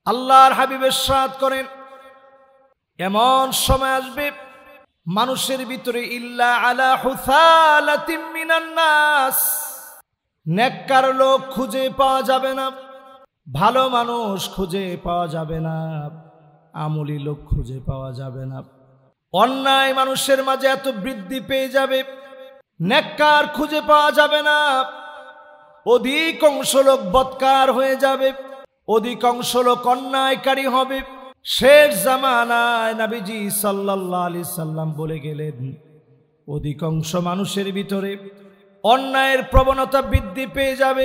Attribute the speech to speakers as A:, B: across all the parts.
A: আল্লাহর হাবিব ইরশাদ করেন, এমন সময় আসবে মানুষের ভিতরে ইল্লা আলা হুসালাতিন মিনান নাস, নেককার লোক খুঁজে পাওয়া যাবে না, ভালো মানুষ খুঁজে পাওয়া যাবে না, আমলি লোক খুঁজে পাওয়া যাবে না। অন্যায় মানুষের মাঝে এত বৃদ্ধি পেয়ে যাবে, নেককার খুঁজে পাওয়া যাবে না। অধিকাংশ লোক বদকার হয়ে যাবে, অধিকাংশ লোক অন্যায়কারী হবে। শেষ জামানায় নবীজি সাল্লাল্লাহু আলাইহি সাল্লাম বলে গেলেন, অধিকাংশ মানুষের ভিতরে অন্যায়ের প্রবণতা বৃদ্ধি পেয়ে যাবে।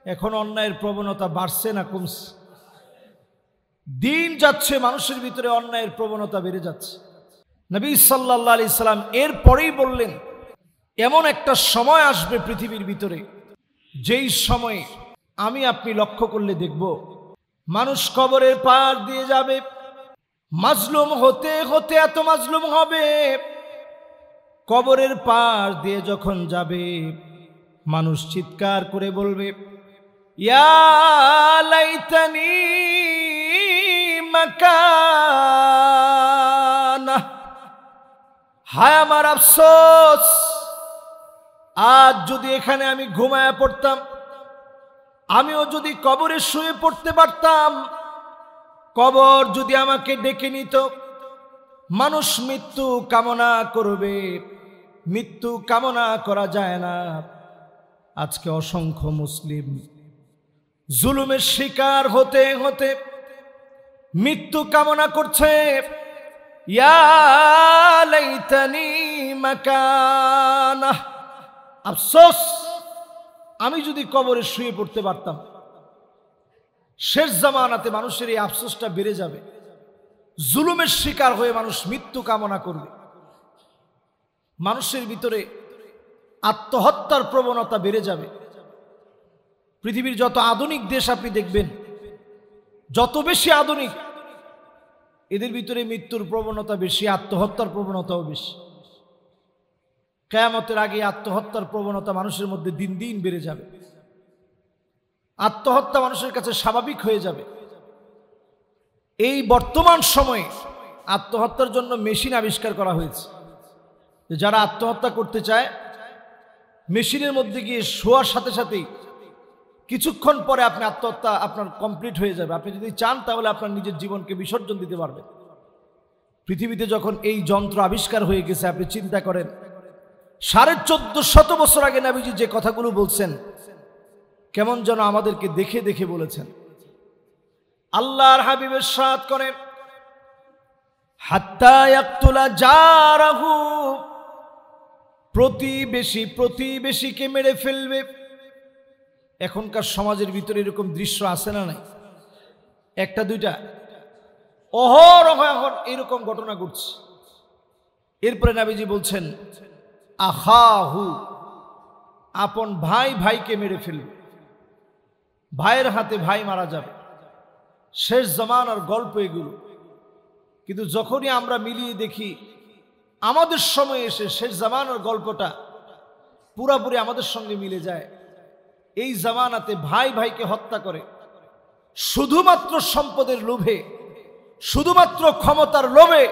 A: এখন অন্যায়ের প্রবণতা বাড়ছে না কমছে? দিন যাচ্ছে মানুষের ভিতরে অন্যায়ের প্রবণতা বেড়ে যাচ্ছে। নবী সাল্লাল্লাহু আলাইহি সাল্লাম এরপরেই বললেন, এমন একটা সময় আসবে পৃথিবীর ভিতরে, যেই সময়ে আমি আপনি লক্ষ্য করলে দেখব মানুষ কবরের পার দিয়ে যাবে, মাজলুম হতে হতে এত মাজলুম হবে, কবরের পার দিয়ে যখন যাবে মানুষ চিৎকার করে বলবে, ইয়া লাইতানি মাকানা, হায় আমার আফসোস, আজ যদি এখানে আমি ঘুমায়া পড়তাম, আমিও যদি কবরে শুয়ে পড়তে পারতাম, কবর যদি আমাকে ডেকে নিত। মানুষ মৃত্যু কামনা করবে, মৃত্যু কামনা করা যায় না। আজকে অসংখ্য মুসলিম জুলুমের শিকার হতে হতে মৃত্যু কামনা করছে, ইয়া লাইতানি মাকানা, আফসোস আমি যদি কবরে শুয়ে পড়তে পারতাম। শেষ জামানাতে মানুষের এই আফসোসটা বেড়ে যাবে, জুলুমের শিকার হয়ে মানুষ মৃত্যু কামনা করবে। মানুষের ভিতরে আত্মহত্যার প্রবণতা বেড়ে যাবে। পৃথিবীর যত আধুনিক দেশ আপনি দেখবেন, যত বেশি আধুনিক, এদের ভিতরে মৃত্যুর প্রবণতা বেশি, আত্মহত্যার প্রবণতাও বেশি। কিয়ামতের আগে আত্মহত্যার প্রবণতা মানুষের মধ্যে দিন দিন বেড়ে যাবে। আত্মহত্যা মানুষের কাছে স্বাভাবিক হয়ে যাবে। এই বর্তমান সময়ে আত্মহত্যার জন্য মেশিন আবিষ্কার করা হয়েছে। যারা আত্মহত্যা করতে চায়, মেশিনের মধ্যে গিয়ে শোয়ার সাথে সাথেই কিছুক্ষণ পরে আপনি আত্মহত্যা আপনার কমপ্লিট হয়ে যাবে। আপনি যদি চান তাহলে আপনার নিজের জীবনকে বিসর্জন দিতে পারবেন। পৃথিবীতে যখন এই যন্ত্র আবিষ্কার হয়ে গেছে, আপনি চিন্তা করেন 1450 বছর আগে নবীজি যে কথাগুলো বলছেন, কেমন যেন আমাদেরকে দেখে দেখে বলেছেন। আল্লাহর হাবিব ইরশাদ করেন, হাত্তা ইয়াকতুলা জারাহু, প্রতিবেশীকে মেরে ফেলবে। এখনকার সমাজের ভিতরে এরকম দৃশ্য আছে না নাই? একটা দুইটা, অহরহ এরকম ঘটনা ঘটছে। এরপরে নবীজি বলছেন, আখাহু, আপন ভাই ভাইকে মেরে ফেলবে, ভাইয়ের হাতে ভাই মারা যাবে। শেষ জামানার গল্প এগুলো। কিন্তু যখনই আমরা মিলিয়ে দেখি আমাদের সময় এসে শেষ জামানার গল্পটা পুরাপুরি আমাদের সঙ্গে মিলে যায়। এই জামানাতে ভাই ভাইকে হত্যা করে শুধুমাত্র সম্পদের লোভে, শুধুমাত্র ক্ষমতার লোভে।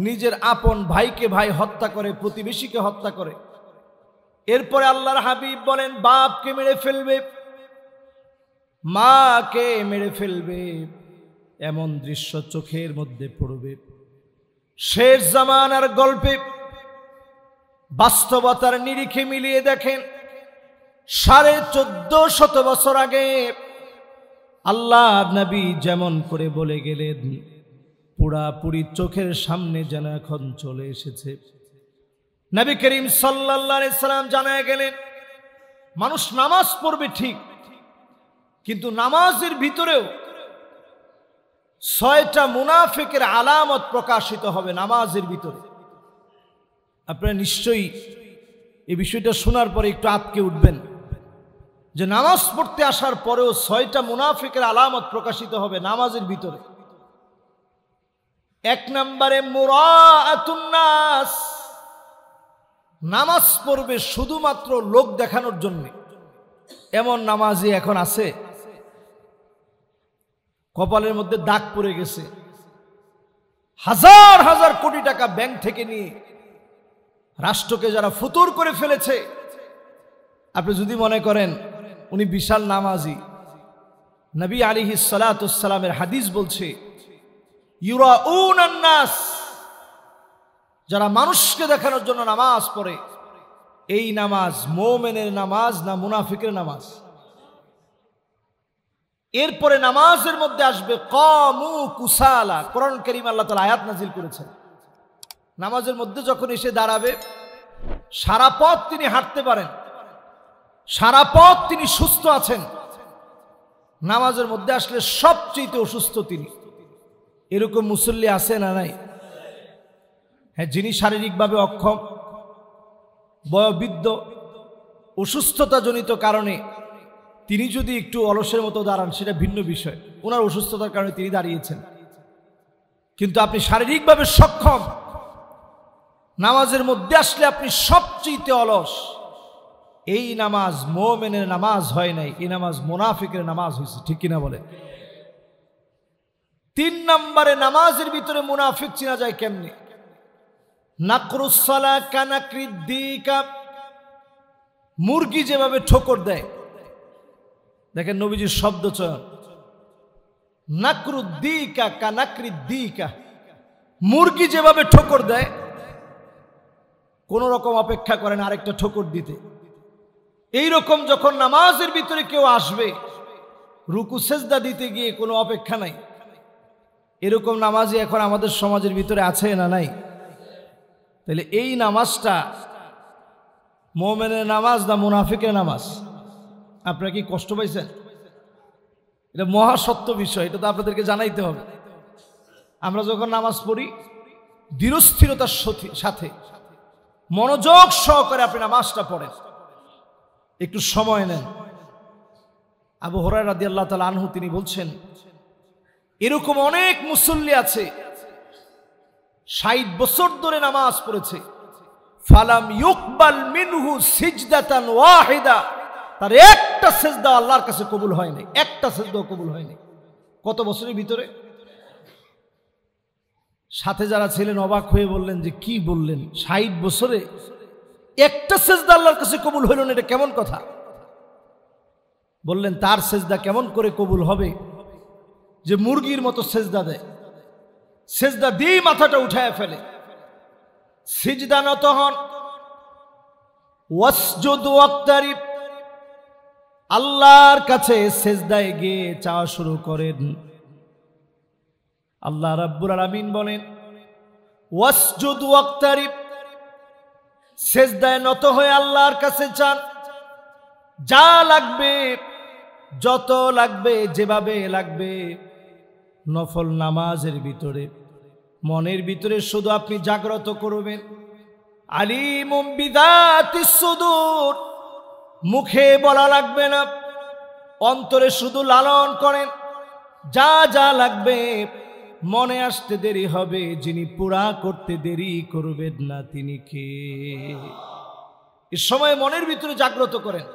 A: নিজের আপন ভাইকে ভাই হত্যা করে, প্রতিবেশীকে হত্যা করে। এরপরে আল্লাহর হাবিব বলেন, বাপকে মেরে ফেলবে, মাকে মেরে ফেলবে। এমন দৃশ্য চোখের মধ্যে পড়বে। শেষ জামানার গল্পে বাস্তবতার নিরিখে মিলিয়ে দেখেন, 1450 বছর আগে আল্লাহ নবী যেমন করে বলে গেলেন, পুরাপুরি চোখের সামনে যেন এখন চলে এসেছে। নবী করিম সাল্লাল্লাহু আলাইহি সাল্লাম জানায় গেলেন, মানুষ নামাজ পড়বে ঠিক, কিন্তু নামাজের ভিতরেও 6টা মুনাফিকের আলামত প্রকাশিত হবে নামাজের ভিতরে। আপনারা নিশ্চয়ই এই বিষয়টা শোনার পরে একটু আটকে উঠবেন যে নামাজ পড়তে আসার পরেও 6টা মুনাফিকের আলামত প্রকাশিত হবে নামাজের ভিতরে। 1 নম্বরে মুরাআতুন নাস, নামাজ পড়বে শুধুমাত্র লোক দেখানোর জন্য। এমন নামাজি এখন আছে? কপালের মধ্যে দাগ পড়ে গেছে, হাজার হাজার কোটি টাকা ব্যাংক থেকে নিয়ে রাষ্ট্রকে যারা ফুতুর করে ফেলেছে। আপনি যদি মনে করেন উনি বিশাল নামাজি, নবী আলাইহিস সালাতু ওয়াস সালামের হাদিস বলছে ইউরাউনান নাস, যারা মানুষকে দেখানোর জন্য নামাজ পড়ে, এই নামাজ মুমিনের নামাজ না মুনাফিকের নামাজ? এরপরে নামাজের মধ্যে আসবে কামু কুসালা। কোরআন কারীম আল্লাহ তাআলা আয়াত নাজিল করেছেন, নামাজের মধ্যে যখন এসে দাঁড়াবে সারা পথ তিনি হাঁটতে পারেন, সারা পথ তিনি সুস্থ আছেন, নামাজের মধ্যে আসলে সবচেয়ে অসুস্থ তিনি। এরকম মুসল্লি আছে না নাই? হ্যাঁ, যিনি শারীরিকভাবে অক্ষম, বয়োবৃদ্ধ, অসুস্থতা জনিত কারণে তিনি যদি একটু অলসের মতো দাঁড়ান সেটা ভিন্ন বিষয়, ওনার অসুস্থতার কারণে তিনি দাঁড়িয়েছেন। কিন্তু আপনি শারীরিকভাবে সক্ষম, নামাজের মধ্যে আসলে আপনি সবচেয়ে অলস, এই নামাজ মুমিনের নামাজ হয় নাই, এই নামাজ মুনাফিকের নামাজ হয়েছে। ঠিক কিনা বলে? 3 নম্বরে নামাজের ভিতরে মুনাফিক চেনা যায় কেমনে? নাকরুস সালা কানাকৃদ্দিকা, মুরগি যেভাবে ঠোকর দেয়, দেখেন নবীজির শব্দ চয়ন, নাকরুদ্দিকা কানাকৃদ্দিকা, মুরগি যেভাবে ঠোকর দেয়, কোন রকম অপেক্ষা করেন আরেকটা ঠোকর দিতে। এইরকম যখন নামাজের ভিতরে কেউ আসবে, রুকু সেজদা দিতে গিয়ে কোনো অপেক্ষা নাই, এরকম নামাজই এখন আমাদের সমাজের ভিতরে আছে না নাই? তাহলে এই নামাজটা মুমিনের নামাজ না মুনাফিকের নামাজ? আপনারা কি কষ্ট পাইছেন? এটা মহাসত্য বিষয়, এটা তো আপনাদেরকে জানাইতে হবে। আমরা যখন নামাজ পড়ি দৃঢ়স্থিরতার সাথে মনোযোগ সহকারে আপনি নামাজটা পড়েন, একটু সময় নেন। আবু হুরায়রা রাদিয়াল্লাহু তাআলা আনহু তিনি বলছেন, এরকম অনেক মুসল্লি আছে 60 বছর ধরে নামাজ পড়েছে, ফালাম ইউকবাল মিনহু সিজদাতান ওয়াহিদা, তার একটা সিজদা আল্লাহর কাছে কবুল হয় নাই, একটা সিজদাও কবুল হয়নি। কত বছরের ভিতরে? সাথে যারা ছিলেন অবাক হয়ে বললেন যে কি বললেন, 60 বছরে একটা সিজদা আল্লাহর কাছে কবুল হইল না, এটা কেমন কথা? বললেন তার সিজদা কেমন করে কবুল হবে যে মুরগির মতো সিজদা দেয়, সিজদা দিয়ে মাথাটা উঠায় ফেলে, সিজদা নত হন, ওয়াসজুদ ওয়াক্তারিব, আল্লাহর কাছে সিজদায় গিয়ে চাওয়া শুরু করেন। আল্লাহ রাব্বুল আলামিন বলেন ওয়াসজুদ ওয়াক্তারিব, সিজদায় নত হয়ে আল্লাহর কাছে চান, যা লাগবে, যত লাগবে, যেভাবে লাগবে। নফল নামাজের ভিতরে মনের ভিতরে শুধু আপনি জাগ্রত করবেন আলিমুম বিযাতিস সুদূর, মুখে বলা লাগবে না, অন্তরে শুধু লালন করেন, যা যা লাগবে মনে আসতে দেরি হবে, যিনি পুরা করতে দেরি করবেন না তিনি কে? এই সময় মনের ভিতরে জাগ্রত করেন,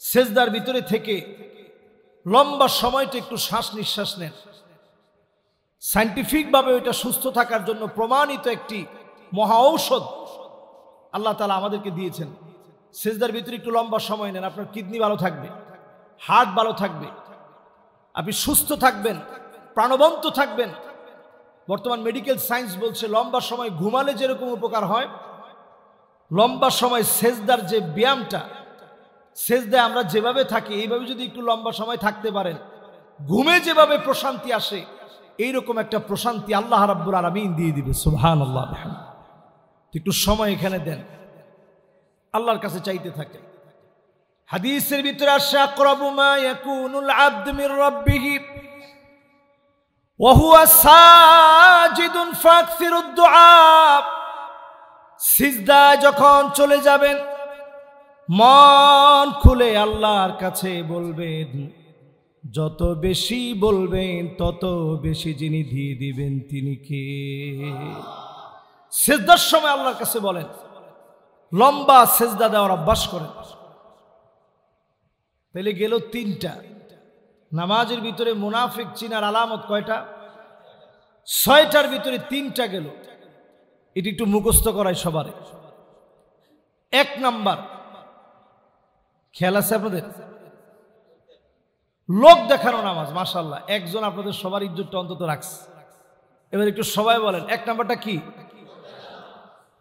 A: সেজদার ভিতরে থেকে লম্বা সময়টা একটু শ্বাস নিঃশ্বাস নেন। সায়েন্টিফিক ভাবে ওইটা সুস্থ থাকার জন্য প্রমাণিত একটি মহা ঔষধ আল্লাহ তাআলা আমাদেরকে দিয়েছেন। সেজদার ভিতরে একটু লম্বা সময় নেন, আপনার কিডনি ভালো থাকবে, হার্ট ভালো থাকবে, আপনি সুস্থ থাকবেন, প্রাণবন্ত থাকবেন। বর্তমান মেডিকেল সায়েন্স বলছে লম্বা সময় ঘুমালে যেরকম উপকার হয়, লম্বা সময় সেজদার যে ব্যায়ামটা, সেজদায় আমরা যেভাবে থাকি এইভাবে যদি একটু লম্বা সময় থাকতে পারেন, ঘুমে যেভাবে প্রশান্তি আসে এইরকম একটা প্রশান্তি আল্লাহ রাব্বুল আলামিন দিয়ে দিবে। সুবহানাল্লাহ। একটু সময় এখানে দেন, আল্লাহর কাছে চাইতে থাকেন। হাদিসের ভিতরে আসে আকরাবু মা ইয়াকুনুল আবদু মির রাব্বিহি ওয়া হুয়া সাজিদুন ফাকসিরুদ দুআ, সিজদায় যখন চলে যাবেন মন খুলে আল্লাহর কাছে বলবেন, যত বেশি বলবেন তত বেশি যিনি দিয়ে দিবেন তিনি কে? সিজদার সময় আল্লাহর কাছে বলেন, লম্বা সিজদা দেওয়ার অভ্যাস করেন। তাহলে গেল 3টা। নামাজের ভিতরে মুনাফিক চিনার আলামত কয়টা? 6টার ভিতরে 3টা গেল। এটি একটু মুখস্থ করাই সবার। 1 নাম্বার, খেয়াল আছে আপনাদের? লোক দেখানো নামাজ। মাশাআল্লাহ, একজন আপনাদের সবার ইজ্জতটা অন্তত রাখছে। এবার একটু সবাই বলেন 1 নাম্বারটা কি?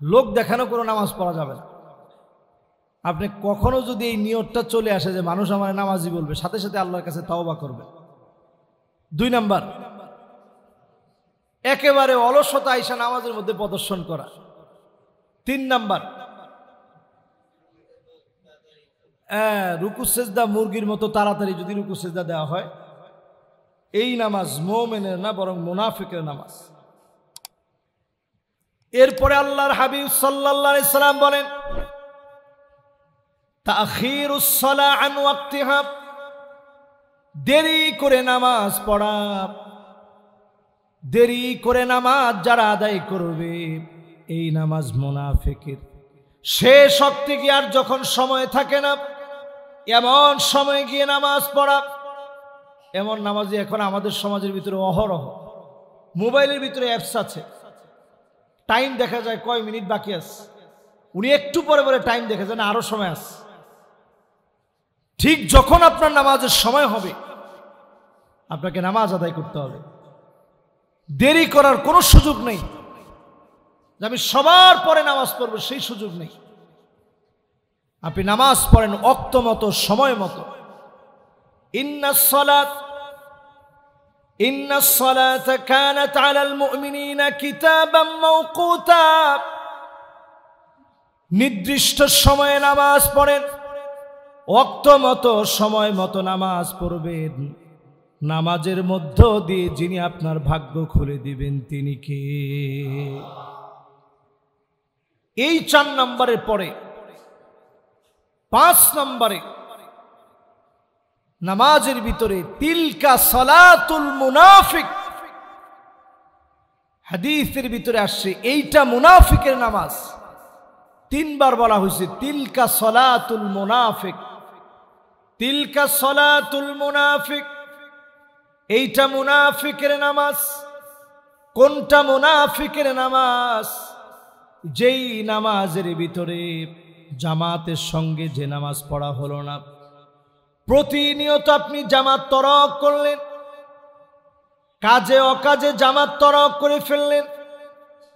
A: লোক দেখানো কোনো নামাজ পড়া যাবে না। আপনি কখনো যদি এই নিয়তটা চলে আসে যে মানুষ আমার নামাজি বলবে, সাথে সাথে আল্লাহর কাছে তওবা করবে। 2 নাম্বার, একেবারে অলসতা আইসা নামাজের মধ্যে প্রদর্শন করা। 3 নাম্বার, রুকু সেজদা মুরগির মতো তাড়াতাড়ি যদি রুকু সেজদা দেওয়া হয়, এই নামাজ মুমিনের না বরং মুনাফিকের নামাজ। এরপরে আল্লাহর হাবিব সাল্লাল্লাহু আলাইহি সাল্লাম বলেন, তাখিরুস সালাহ আন ওয়াক্তিহা, দেরি করে নামাজ পড়া, দেরি করে নামাজ যারা আদায় করবে এই নামাজ মুনাফিকের। শেষ ওয়াক্তে গিয়ে আর যখন সময় থাকে না, এমন সময় গিয়ে নামাজ পড়া। এমন নামাজি এখন আমাদের সমাজের ভিতরে অহরহ। মোবাইলের ভিতরে অ্যাপস আছে, টাইম দেখা যায় কয় মিনিট বাকি আছে, উনি একটু পরে পরে টাইম দেখে যান আরো সময় আছে। ঠিক যখন আপনার নামাজের সময় হবে আপনাকে নামাজ আদায় করতে হবে। দেরি করার কোনো সুযোগ নেই যে আমি সবার পরে নামাজ পড়বো, সেই সুযোগ নেই। আপনি নামাজ পড়েন ওয়াক্ত মতো, সময় মতো। ইন্নাস সালাতা কানাত আলাল মুমিনিনা কিতাবাম মাওকুতা, নির্দিষ্ট সময়ে নামাজ পড়েন, ওয়াক্ত মতো, সময় মতো নামাজ পড়বেন। নামাজের মধ্য দিয়ে যিনি আপনার ভাগ্য খুলে দিবেন তিনি কে? এই 4 নম্বরের পরে 5 নম্বরে নামাজের ভিতরে তিলকা সালাতুল মুনাফিক, হাদিসের ভিতরে আসছে এইটা মুনাফিকের নামাজ। 3 বার বলা হয়েছে তিলকা সালাতুল মুনাফিক, তিলকা সালাতুল মুনাফিক, এইটা মুনাফিকের নামাজ। কোনটা মুনাফিকের নামাজ? যেই নামাজের ভিতরে জামাতের সঙ্গে যে নামাজ পড়া হলো না, প্রতিনিয়ত আপনি জামাত তরক করলেন, কাজে অকাজে জামাত তরক করে ফেললেন,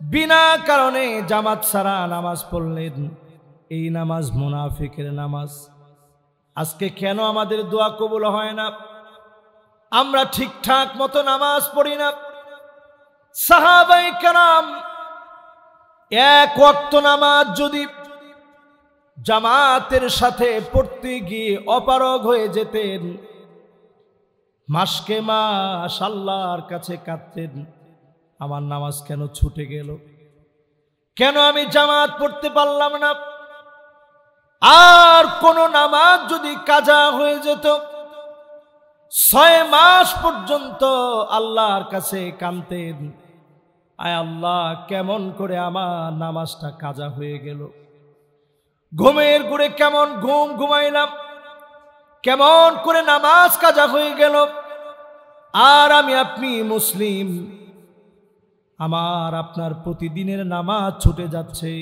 A: বিনা কারণে জামাত ছাড়া নামাজ পড়লেন, এই নামাজ মুনাফিকের নামাজ। আজকে কেন আমাদের দোয়া কবুল হয় না? আমরা ঠিকঠাক মতো নামাজ পড়ি না। সাহাবায়ে কেরাম 1 ওয়াক্ত নামাজ যদি জামাতের সাথে পড়তে গিয়ে অপারগ হয়ে যেতেন, মাসকে মাস আল্লাহর কাছে কাঁদতেন, আমার নামাজ কেন ছুটে গেল, কেন আমি জামাত পড়তে পারলাম না। আর কোন নামাজ যদি কাজা হয়ে যেত, 6 মাস পর্যন্ত আল্লাহর কাছে কাঁদতেন, আয় আল্লাহ কেমন করে আমার নামাজটা কাজা হয়ে গেল, ঘুমের ঘুরে কেমন ঘুম ঘুমাইলাম, কেমন করে নামাজ কাজা হয়ে গেল। আর আমি আপনি মুসলিম, আমার আপনার প্রতিদিনের নামাজ ছুটে যাচ্ছে।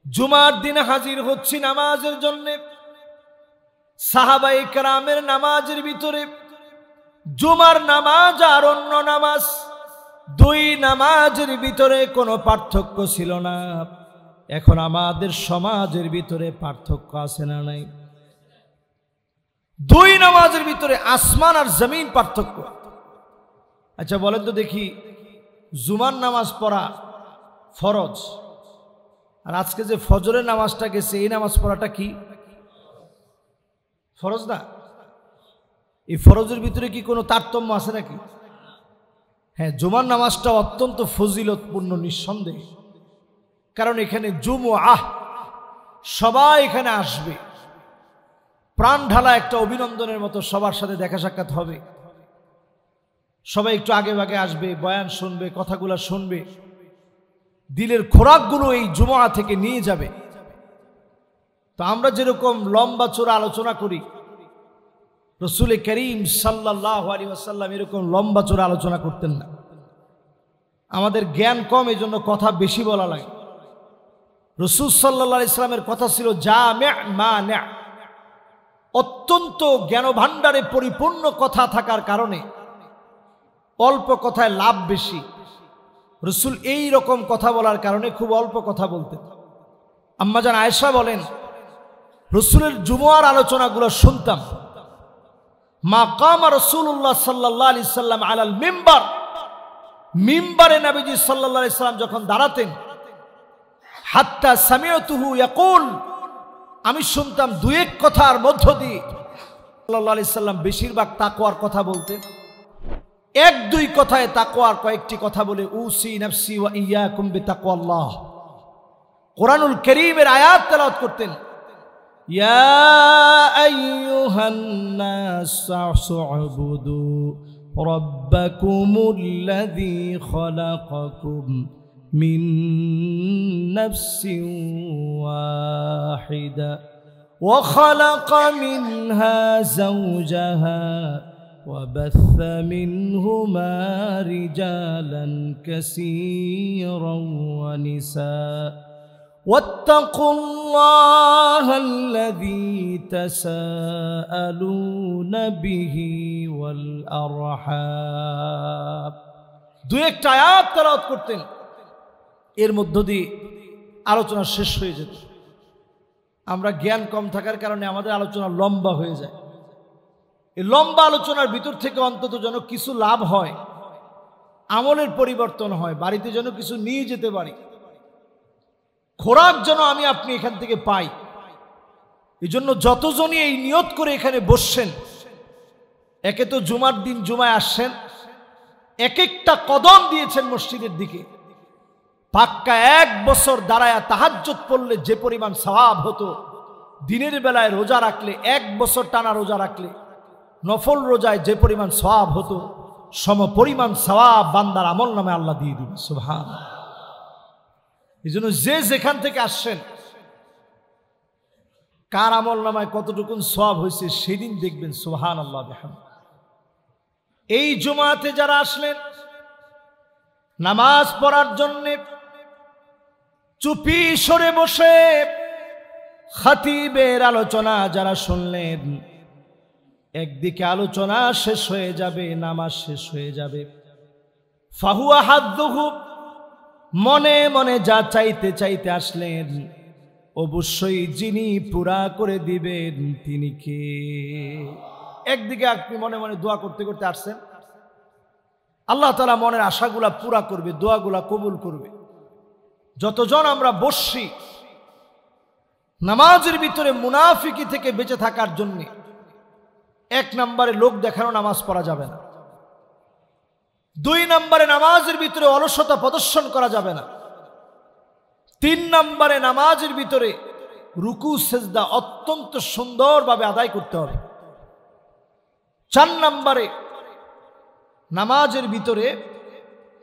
A: জুমার দিনে হাজির হচ্ছি নামাজের জন্য, সাহাবায়ে কেরামের নামাজের ভিতরে জুমার নামাজ আর অন্য নামাজ, 2 নামাজের ভিতরে কোনো পার্থক্য ছিল না। এখন আমাদের সমাজের ভিতরে পার্থক্য আছে না নাই? 2 নামাজের ভিতরে আসমান আর জমিন পার্থক্য। আচ্ছা বলেন তো দেখি, জুমার নামাজ পড়া ফরজ, আর আজকে যে ফজরের নামাজটা গেছে এই নামাজ পড়াটা কি ফরজ না? এই ফরজের ভিতরে কি কোনো তারতম্য আছে নাকি? হ্যাঁ, জুমার নামাজটা অত্যন্ত ফজিলতপূর্ণ নিঃসন্দেহে, কারণ এখানে জুমআহ, সবাই এখানে আসবে, প্রাণ ঢালা একটা অভিনন্দনের মতো সবার সাথে দেখা সাক্ষাৎ হবে। সবাই একটু আগে ভাগে আসবে, বয়ান শুনবে, কথাগুলো শুনবে, দিলের খোরাকগুলো এই জুমআ থেকে নিয়ে যাবে। তো আমরা যেরকম লম্বা চোরা আলোচনা করি, রসুল করিম সাল্লাল্লাহু আলাইহি ওয়াসাল্লাম এরকম লম্বা চড়া আলোচনা করতেন না। আমাদের জ্ঞান কম, এই জন্য কথা বেশি বলা লাগে। রসুল সাল্লাল্লাহু আলাইহি ওয়াসাল্লামের কথা ছিল জামি' মানি', অত্যন্ত জ্ঞান ভাণ্ডারে পরিপূর্ণ কথা থাকার কারণে অল্প কথায় লাভ বেশি। রসুল এই রকম কথা বলার কারণে খুব অল্প কথা বলতেন। আম্মাজান আয়েশা বলেন, রসুলের জুমার আলোচনাগুলো শুনতাম। মা কামা রাসূলুল্লাহ সাল্লাল্লাহু আলাইহি সাল্লাম আলাল মিম্বার, মিম্বারে নবীজি সাল্লাল্লাহু আলাইহি সাল্লাম যখন দাঁড়াতেন, হাত্তা সামি'তুহু ইয়াকুল, আমি শুনতাম দুই এক কথার মধ্য দিয়ে সাল্লাল্লাহু আলাইহি সাল্লাম বেশিরভাগ তাকওয়ার কথা বলতেন। এক দুই কথায় তাকওয়ার কয়েকটি কথা বলে উসি নাফসি ওয়া ইয়াকুম বিতাকওয়াল্লাহ, কোরআনুল কারীমের আয়াত তেলাওয়াত করতেন। ইয়া আইয়ুহান নাস উ'বুদু রাব্বাকুমুল্লাযী খালাকাকুম মিন নাফসিন ওয়াহিদা ওয়া খালাকা মিনহা যাওজাহা وبث منهما رجالا كثيرا ونساء واتقوا الله الذي تساءلون به والأرحام। দুই একটা আয়াত তেলাওয়াত করতেন, এর মধ্য দিয়ে আলোচনা শেষ হয়ে যেত। আমরা জ্ঞান কম থাকার কারণে আমাদের আলোচনা লম্বা হয়ে যায়। এই লম্বা আলোচনার ভিতর থেকে অন্তত যেন কিছু লাভ হয়, আমলের পরিবর্তন হয়, বাড়িতে যেন কিছু নিয়ে যেতে পারি, খোরাক যেন আমি আপনি এখান থেকে পাই। এই জন্য যতজনই এই নিয়ত করে এখানে বসছেন, একে তো জুমার দিন জুমায় আসছেন, এক একটা কদম দিয়েছেন মসজিদের দিকে। পাক্কা এক বছর দাঁড়ায়া তাহাজ্জুদ পড়লে যে পরিমাণ সওয়াব হতো, দিনের বেলায় রোজা রাখলে, এক বছর টানা রোজা রাখলে নফল রোজায় যে পরিমাণ সওয়াব হতো, সম পরিমাণ সওয়াব বান্দার আমল নামে আল্লাহ দিয়ে দিবেন। সুবহানাল্লাহ। এই জন্য যে যেখান থেকে আসছেন, কার আমল নামায় কতটুকুন সওয়াব হয়েছে সেদিন দেখবেন। সুবহানাল্লাহ বিহামদিহি। এই জুমাতে যারা আসলেন নামাজ পড়ার জন্যে, চুপি সরে বসে খতিবের আলোচনা যারা শুনলেন, একদিকে আলোচনা শেষ হয়ে যাবে, নামাজ শেষ হয়ে যাবে। ফাহুয়া হাদ্দুহু, মনে মনে যা চাইতে চাইতে আসলেন, অবশ্যই যিনি পুরা করে দিবেন তিনি কে? একদিকে আপনি মনে মনে দোয়া করতে করতে আসছেন, আল্লাহ তাআলা মনের আশাগুলা পুরা করবে, দোয়াগুলা কবুল করবে। যতজন আমরা বসছি, নামাজের ভিতরে মুনাফিকি থেকে বেঁচে থাকার জন্য এক নম্বরে লোক দেখানো নামাজ পড়া যাবে না। দুই নম্বরে নামাজের ভিতরে অলসতা প্রদর্শন করা যাবে না। তিন নম্বরে নামাজের ভিতরে রুকু সেজদা অত্যন্ত সুন্দরভাবে আদায় করতে হবে। চার নম্বরে নামাজের ভিতরে,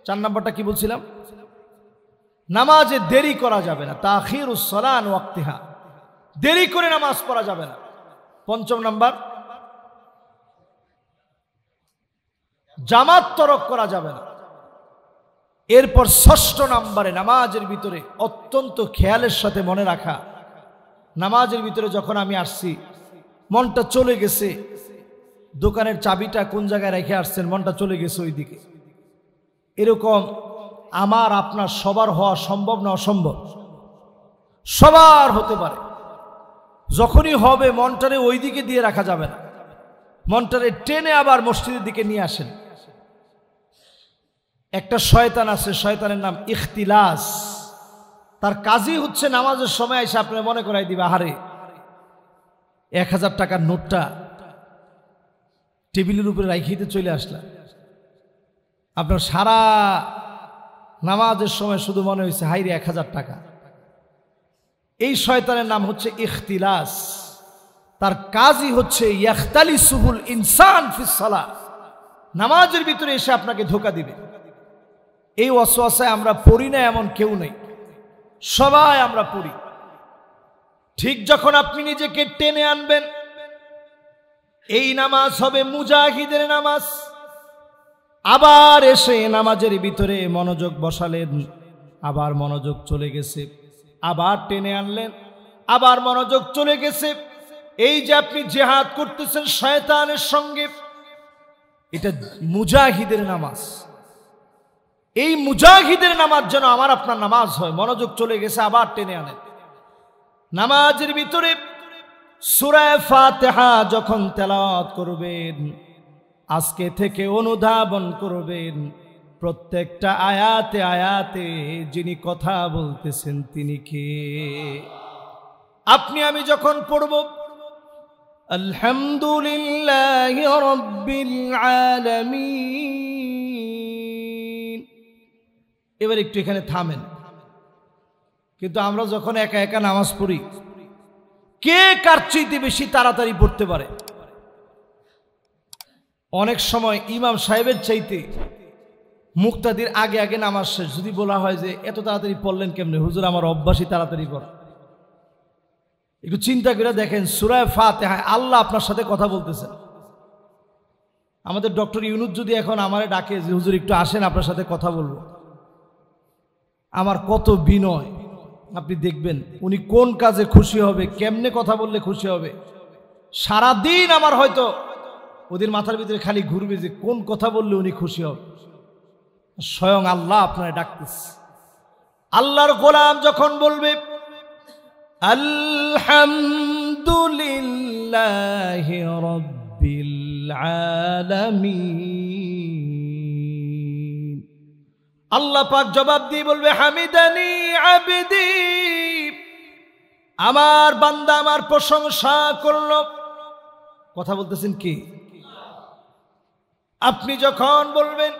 A: চার নম্বরটা কি বলছিলাম, নামাজে দেরি করা যাবে না, তাখিরুস সালাহ আন ওয়াক্তিহা, দেরি করে নামাজ পড়া যাবে না। পঞ্চম নম্বর, জামাত তরক করা যাবে না। এরপর ষষ্ঠ নম্বরে নামাজের ভিতরে অত্যন্ত খেয়ালের সাথে মনে রাখা, নামাজের ভিতরে যখন আমি আসছি মনটা চলে গেছে, দোকানের চাবিটা কোন জায়গায় রেখে আসছেন, মনটা চলে গেছে ওই দিকে, এরকম আমার আপনার সবার হওয়া সম্ভব না অসম্ভব? সবার হতে পারে। যখনই হবে মনটারে ওই দিকে দিয়ে রাখা যাবে না, মনটারে টেনে আবার মসজিদের দিকে নিয়ে আসেন। একটা শয়তান আছে, শয়তানের নাম ইখতিলাস। তার কাজই হচ্ছে নামাজের সময় এসে আপনার মনে করাই দিবে, আহারে 1000 টাকার নোটটা টেবিলের উপরে রাখিতে চলে আসলাম। আপনার সারা নামাজের সময় শুধু মনে হয়েছে হাইরে 1000 টাকা। এই শয়তানের নাম হচ্ছে ইখতিলাস। তার কাজই হচ্ছে ইয়াখতালিসুহুল ইনসান ফিস সালাহ, নামাজের ভিতরে এসে আপনাকে ধোঁকা দিবে। এই ওয়াসওয়াসায় আমরা পড়ি না এমন কেউ নেই, সবাই আমরা পড়ি। ঠিক যখন আপনি নিজেকে টেনে আনবেন, এই নামাজ হবে মুজাহিদের নামাজ। আবার এসে নামাজের ভিতরে মনোযোগ বসালেন, আবার মনোযোগ চলে গেছে, আবার টেনে আনলেন, আবার মনোযোগ চলে গেছে। এই যে আপনি জিহাদ করতেছেন শয়তানের সঙ্গে, এটা মুজাহিদের নামাজ। এই মুজাহিদের নামাজ যেন আমার আপনার নামাজ হয়। মনোযোগ চলে গেছে, আবার টেনে আনেন। নামাজের ভিতরে সূরা ফাতিহা যখন তেলাওয়াত করবেন, আজকে থেকে অনুধাবন করবেন প্রত্যেকটা আয়াতে আয়াতে যিনি কথা বলতেছেন তিনি কে। আপনি আমি যখন পড়ব আলহামদুলিল্লাহি রাব্বিল আলামিন, এবার একটু এখানে থামেন। কিন্তু আমরা যখন একা একা নামাজ পড়ি, কে কার চাইতে বেশি তাড়াতাড়ি পড়তে পারে? অনেক সময় ইমাম সাহেবের চাইতে মুক্তাদির আগে আগে নামাজ শেষ। যদি বলা হয় যে এত তাড়াতাড়ি পড়লেন কেমনে? হুজুর আমার অভ্যাসই তাড়াতাড়ি পড়া। একটু চিন্তা করে দেখেন, সূরা ফাতিহায় আল্লাহ আপনার সাথে কথা বলতেছেন। আমাদের ডক্টর ইউনুস যদি এখন আমারে ডাকে যে হুজুর একটু আসেন আপনার সাথে কথা বলবো, আমার কত বিনয়। আপনি দেখবেন উনি কোন কাজে খুশি হবে, কেমনে কথা বললে খুশি হবে। সারাদিন আমার হয়তো ওদের মাথার ভিতরে খালি ঘুরবে যে কোন কথা বললে উনি খুশি হবে। স্বয়ং আল্লাহ আপনারা ডাকতেছে। আল্লাহর গোলাম যখন বলবে আলহামদুলিল্লাহি রাব্বিল আলামিন, আল্লাহ পাক জবাব দিয়ে বলবে হামিদানি আবদি, আমার বান্দা আমার প্রশংসা করলো। কথা বলতেছেন কি? আপনি যখন বলবেন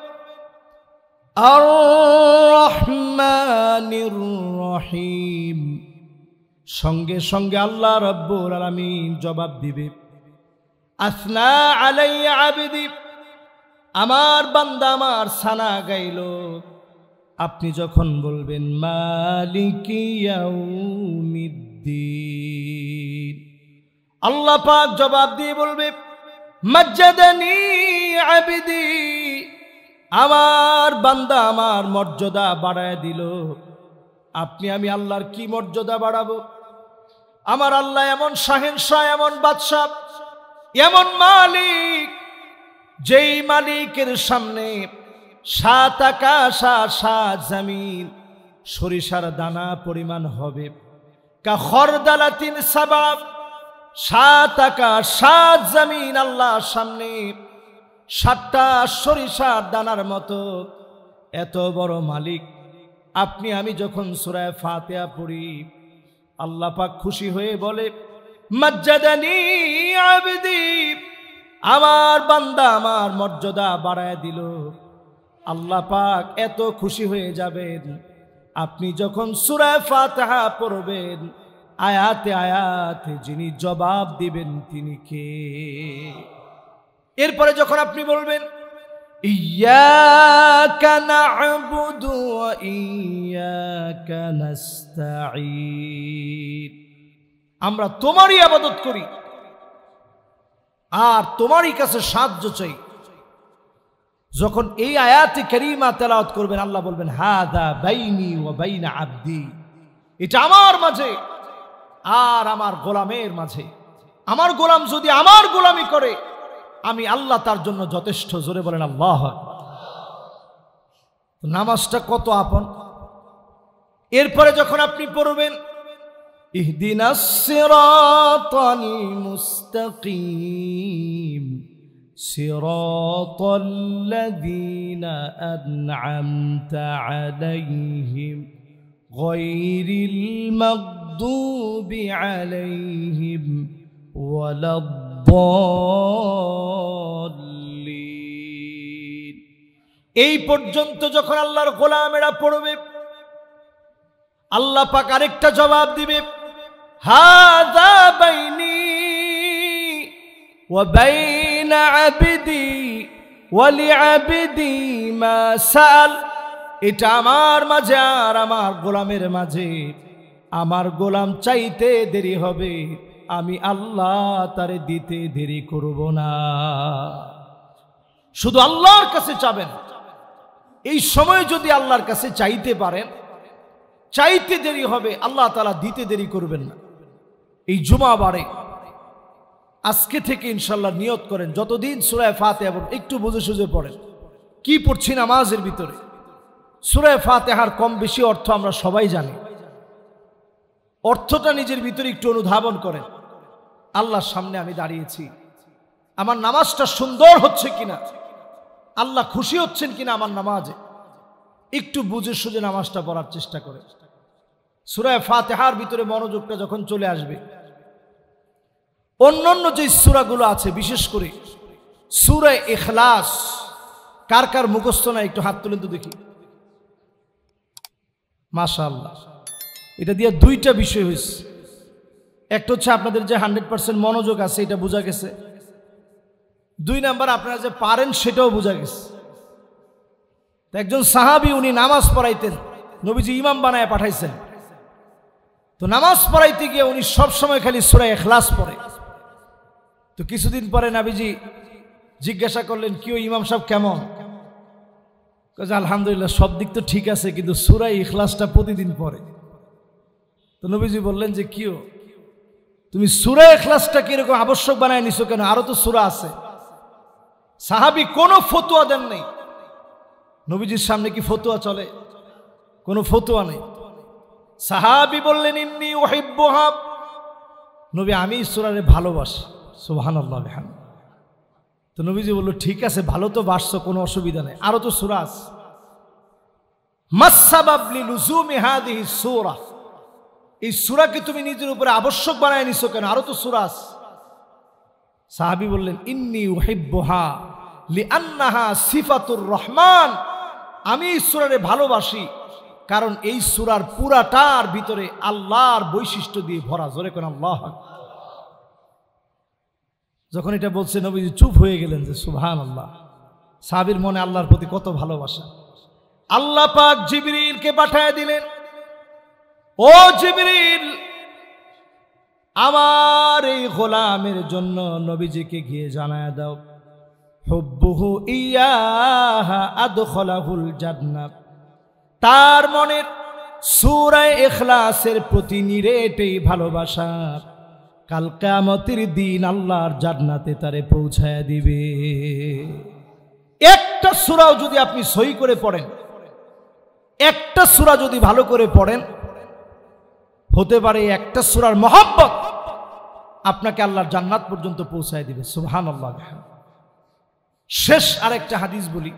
A: আর রহমানির রহিম, সঙ্গে সঙ্গে আল্লাহ রাব্বুল আলামিন জবাব দিবে আসনা আলাইয়া আবদি, আমার বান্দা আমার সানা গাইল। আপনি যখন বলবেন মালিকি ইয়াউমিদ্দিন, আল্লাহ পাক জবাব দিয়ে বলবে মাজ্জাদানি আবদি, আমার বান্দা আমার মর্যাদা বাড়ায় দিল। আপনি আমি আল্লাহর কি মর্যাদা বাড়াবো? আমার আল্লাহ এমন শাহেনশাহ, এমন বাদশাহ, এমন মালিক, যেই মালিকের সামনে 7 আকাশ আর 7 জমিন সরিষার দানা পরিমাণ হবে। কা খরদালাতিন সাবাব, 7 আকাশ 7 জমিন আল্লাহর সামনে 7টা সরিষার দানার মতো এত বড় মালিক। আপনি আমি যখন সূরা ফাতিহা পড়ি, আল্লাহ পাক খুশি হয়ে বলে মাজ্জাদানি আবদি, আমার বান্দা আমার মর্যাদা বাড়ায় দিল। আল্লাহ পাক এত খুশি হয়ে যাবেন আপনি যখন সূরা ফাতিহা পড়বেন, আয়াতে আয়াতে যিনি জবাব দিবেন তিনি কে। এরপরে যখন আপনি বলবেন ইয়্যাকা না'বুদু ওয়া ইয়্যাকা নাস্তাঈন, আমরা তোমারই ইবাদত করি আর তোমারই কাছে সাহায্য চাই। যখন এই আয়াতে কারীমা তেলাওয়াত করবেন, আল্লাহ বলবেন হাদা বাইনি ওয়া বাইনা আবদি, এটা আমার মাঝে আর আমার গোলামের মাঝে। আমার গোলাম যদি আমার গোলামি করে, আমি আল্লাহ তার জন্য যথেষ্ট। জোরে বলেন আল্লাহ। নামাজটা কত আপন। এরপরে যখন আপনি পড়বেন ইহদিনাস সিরাতাল মুস্তাকিম সিরাতাল্লাযীনা আন'আমতা আলাইহিম গায়রিল মাগদুবি আলাইহিম ওয়ালাদ-দাল্লিন, এই পর্যন্ত যখন আল্লাহর গোলামেরা পড়বে, আল্লাহ পাক আরেকটা জবাব দিবে হাযা বাইনি ওয়া বাইনা আবদি ওয়া লিআবদি মা সাল, এটা আমার মাঝে আর আমার গোলামের মাঝে। আমার গোলাম চাইতে দেরি হবে, আমি আল্লাহ তারে দিতে দেরি করব না। শুধু আল্লাহর কাছে চাবেন। এই সময় যদি আল্লাহর কাছে চাইতে পারেন, চাইতে দেরি হবে, আল্লাহ তাআলা দিতে দেরি করবেন না। এই জুমা বারে আজকে থেকে ইনশাআল্লাহ নিয়ত করেন, যতদিন সূরা ফাতিহা এবং একটু বুঝে সুঝে পড়েন। কি পড়ছি নামাজের ভিতরে? সূরা ফাতিহার কম বেশি অর্থ আমরা সবাই জানি। অর্থটা নিজের ভিতরে একটু অনুধাবন করেন। আল্লাহর সামনে আমি দাঁড়িয়েছি, আমার নামাজটা সুন্দর হচ্ছে কিনা, আল্লাহ খুশি হচ্ছেন কিনা আমার নামাজে, একটু বুঝে সুঝে নামাজটা পড়ার চেষ্টা করেন। সূরা ফাতিহার ভিতরে মনোযোগটা যখন চলে আসবে, অন্যান্য যে সূরাগুলো আছে, বিশেষ করে সূরা ইখলাস, কার কার মুখস্থ না একটু হাত তুলেন তো দেখি। মাশাআল্লাহ, এটা দিয়ে দুইটা বিষয় হয়েছে। একটা হচ্ছে আপনাদের যে 100% মনোযোগ আছে এটা বোঝা গেছে, 2 নাম্বার আপনারা যে পারেন সেটাও বোঝা গেছে। একজন সাহাবী, উনি নামাজ পড়াইতেন, নবীজি ইমাম বানায় পাঠাইছেন। তো নামাজ পড়াইতে গিয়ে উনি সবসময় খালি সূরা ইখলাস পড়ে। তো কিছুদিন পরে নবীজি জিজ্ঞাসা করলেন, কি ও ইমাম সাহেব কেমন? কইছে আলহামদুলিল্লাহ, সব দিক তো ঠিক আছে, কিন্তু সূরা ইখলাসটা প্রতিদিন পড়ে। তো নবীজি বললেন যে কিও, তুমি সূরা ইখলাসটা কিরকম আবশ্যক বানায় নিছো কেন? আরো তো সূরা আছে। সাহাবী কোনো ফতোয়া দেন নাই। নবীজির সামনে কি ফতোয়া চলে? কোনো ফতোয়া নেই। সাহাবী বললেন, ইন্নী উহিব্বুহা, নবী আমি সূরারে ভালোবাসি। সুবহানাল্লাহ বিহামদিহি। তো নবীজি বলল, ঠিক আছে, ভালো তো বাসছো, কোনো অসুবিধা নেই, আরো তো সূরা আছে। মাসসাবাব লিলুজুমি হাদিহি সূরা, এই সূরাকে তুমি নিজের উপরে আবশ্যক বানায় নিছো কেন? আরো তো সূরা আছে। সাহাবী বললেন, ইন্নী উহিব্বুহা লিআন্নাহা সিফাতুর রহমান, আমি এই সূরারে ভালোবাসি কারণ এই সূরার পুরাটার ভিতরে আল্লাহর বৈশিষ্ট্য দিয়ে ভরা। জোরে কোন আল্লাহু আকবার। যখন এটা বলছে নবীজি চুপ হয়ে গেলেন যে সুবহানাল্লাহ, সাহাবীর মনে আল্লাহর প্রতি কত ভালোবাসা। আল্লাহ পাক জিবরিলকে পাঠিয়ে দিলেন, ও জিবরিল, আমার এই গোলামের জন্য নবীজিকে গিয়ে জানায় দাও, হুব্বুহু ইয়াহা আদখালাহুল জান্নাহ, তার মনের সূরা ইখলাসের প্রতি নিরেটেই ভালোবাসা কাল কিয়ামতের দিন আল্লাহর জান্নাতে তারে পৌঁছায় দিবে। একটা সূরাও যদি আপনি সহি করে পড়েন, একটা সূরা যদি ভালো করে পড়েন, হতে পারে একটা সূরার মহব্বত আপনাকে আল্লাহর জান্নাত পর্যন্ত পৌঁছায় দিবে। সুবহানাল্লাহ। শেষ আরেকটা হাদিস বলি,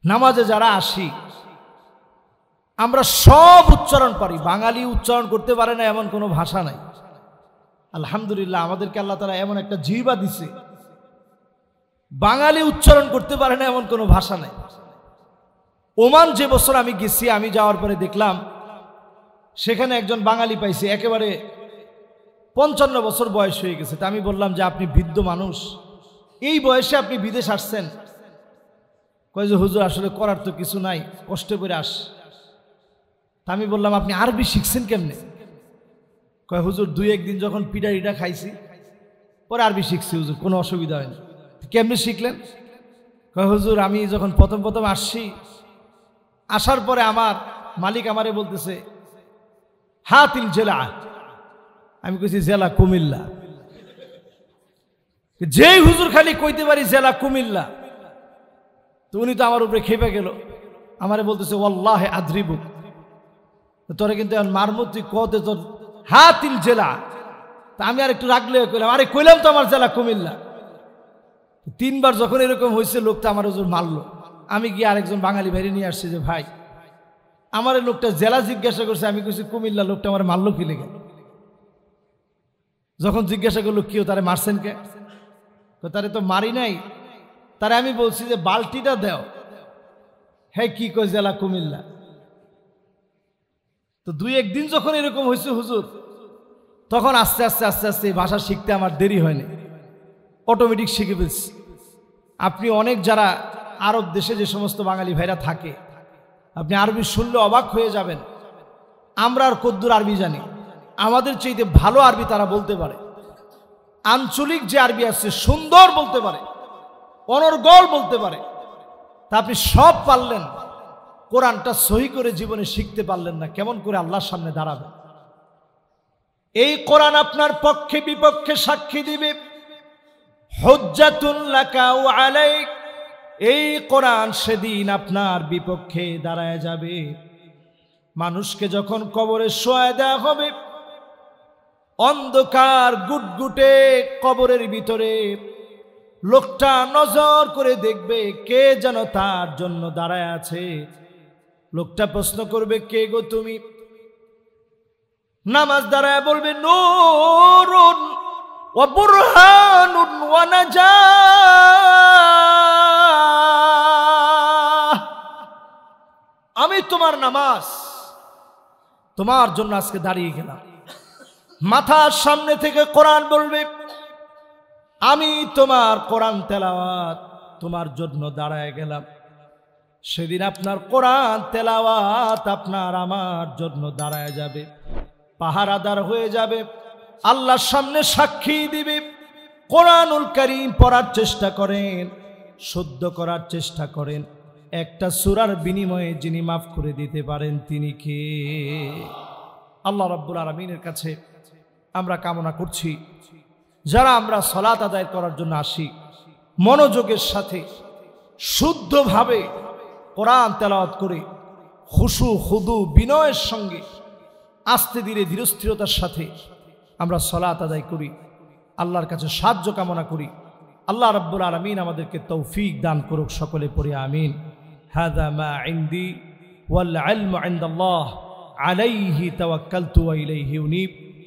A: নামাজে যারা আসি আমরা সব উচ্চারণ পারি, বাঙালি উচ্চারণ করতে পারে না এমন কোনো ভাষা নাই। আলহামদুলিল্লাহ, আমাদেরকে আল্লাহ তাআলা এমন একটা জিহ্বা দিছে, বাঙালি উচ্চারণ করতে পারে না এমন কোনো ভাষা নাই। ওমান যে বছর আমি গেছি, আমি যাওয়ার পরে দেখলাম সেখানে একজন বাঙালি পাইছে, একেবারে 55 বছর বয়স হয়ে গেছে। তা আমি বললাম যে আপনি বৃদ্ধ মানুষ, এই বয়সে আপনি বিদেশ আসছেন? কয় যে হুজুর আসলে করার তো কিছু নাই, কষ্ট করে আস। তা আমি বললাম আপনি আরবি শিখছেন কেমনে? কয় হুজুর 2-1 দিন যখন পিঠাইটা খাইছি পরে আরবি শিখছি হুজুর, কোনো অসুবিধা হয়নি। কেমনে শিখলেন? কয় হুজুর আমি যখন প্রথম আসছি, আসার পরে আমার মালিক আমারে বলতেছে হাতিল জেলা, আমি কইছি জেলা কুমিল্লা। যেই হুজুর খালি কইতে পারি জেলা কুমিল্লা, তো উনি তো আমার উপরে খেপে গেল, আমারে বলতেছে ওয়াল্লাহি আদ্রিবু, তোরে কিন্তু মারমু, তুই কতে তোর হাতিল জেলা। তা আমি আর একটু রাগলে কইলাম, আরে কইলাম তো আমার জেলা কুমিল্লা। 3 বার যখন এরকম হয়েছে, লোকটা আমার হুজুর মারলো। আমি গিয়ে আরেকজন বাঙালি ভাইরে নিয়ে আসছি যে ভাই আমার লোকটা জেলা জিজ্ঞাসা করছে, আমি কইছি কুমিল্লা, লোকটা আমার মারলো কি লেগে? যখন জিজ্ঞাসা করলো কেউ তারে মারছেন কে, তো তারে তো মারি নাই, তারে আমি বলছি যে বালতিটা দাও। হ্যাঁ কি কয় জেলা কুমিল্লা। তো 2-1 দিন যখন এরকম হয়েছে হুজুর, তখন আস্তে আস্তে এই ভাষা শিখতে আমার দেরি হয়নি, অটোমেটিক শিখে ফেলছি। আপনি অনেক যারা আরব দেশে যে সমস্ত বাঙালি ভাইরা থাকে, আপনি আরবি শুনলে অবাক হয়ে যাবেন। আমরা আর কদ্দুর আরবি জানি, আমাদের চাইতে ভালো আরবি তারা বলতে পারে, আঞ্চলিক যে আরবি আছে সুন্দর বলতে পারে, অনর্গল বলতে পারে। তা আপনি সব পারলেন, কোরআনটা সহি করে জীবনে শিখতে পারলেন না, কেমন করে আল্লাহর সামনে দাঁড়াবেন? এই কোরআন আপনার পক্ষে বিপক্ষে সাক্ষী দিবে। হুজ্জাতুন লাকা ওয়া আলাইক, এই কোরআন সেদিন আপনার বিপক্ষে দাঁড়ায় যাবে। মানুষকে যখন কবরে শোয়ায় দেওয়া হবে, অন্ধকার গুটগুটে কবরের ভিতরে লোকটা নজর করে দেখবে কে যেন তার জন্য দাঁড়ায় আছে। লোকটা প্রশ্ন করবে, কে গো তুমি? নামাজ দাঁড়ায় বলবে, নূরুন ওয়া বুরহানুন ওয়া নাজাহ, আমি তোমার নামাজ, তোমার জন্য আজকে দাঁড়িয়ে গেলাম। মাথার সামনে থেকে কোরআন বলবে, আমি তোমার কোরআন তেলাওয়াত, তোমার জন্য দাঁড়ায় গেলাম। সেদিন আপনার কোরআন তেলাওয়াত আপনার আমার জন্য দাঁড়ায় যাবে, পাহারাদার হয়ে যাবে, আল্লাহর সামনে সাক্ষী দিবে। কোরআনুল কারীম পড়ার চেষ্টা করেন, শুদ্ধ করার চেষ্টা করেন, একটা সূরার বিনিময়ে যিনি মাফ করে দিতে পারেন তিনি কে? আল্লাহ রাব্বুল আলামিনের কাছে আমরা কামনা করছি, যারা আমরা সালাত আদায় করার জন্য আসি, মনোযোগের সাথে শুদ্ধভাবে কোরআন তেলাওয়াত করে খুশু খুদু বিনয়ের সঙ্গে আস্তে ধীরে ধীরস্থিরতার সাথে আমরা সালাত আদায় করি, আল্লাহর কাছে সাহায্য কামনা করি। আল্লাহ রাব্বুল আলামিন আমাদেরকে তৌফিক দান করুক, সকলে পড়ি আমিন। হাযা মা ইনদি ওয়াল ইলমু ইনদাল্লাহ আলাইহি তাওয়াক্কালতু ওয়া ইলাইহি উনীব।